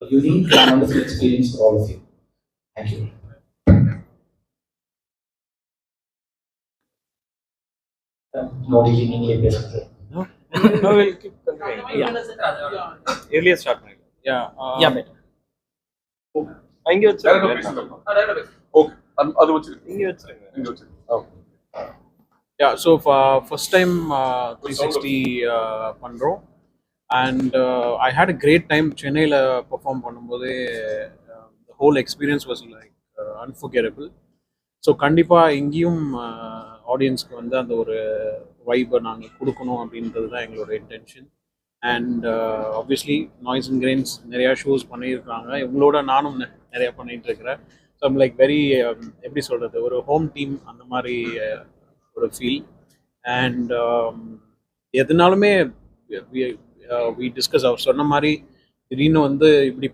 unique and wonderful experience for all of you. Thank you. Modi ji நீங்களே பேசுங்க. No, we'll keep continuing. Earlier start. Yeah. Yeah, better. இங்க வச்சிருங்க. Okay அது வச்சிருக்கீங்க. இங்க வச்சிருங்க. இங்க வச்சிருக்கீங்க. Yeah, so for first time 360 பண்றோம். And I had a great time சென்னையில பெர்ஃபார்ம் பண்ணும்போது. The whole experience was like unforgettable. So கண்டிப்பாக இங்கேயும் ஆடியன்ஸ்க்கு வந்து அந்த ஒரு வைப்பை நாங்கள் கொடுக்கணும் அப்படின்றது தான் எங்களோட intention. And obviously noise and grains நிறையா ஷோஸ் பண்ணியிருக்காங்க, இவங்களோட நானும் நிறையா பண்ணிகிட்டு இருக்கிறேன். ஸோ ஐம் லைக் வெரி எப்படி சொல்கிறது, ஒரு ஹோம் டீம் அந்த மாதிரி ஒரு ஃபீல். அண்ட் எதுனாலுமே வி டிஸ்கஸ் அவர் சொன்ன மாதிரி திடீர்னு வந்து இப்படி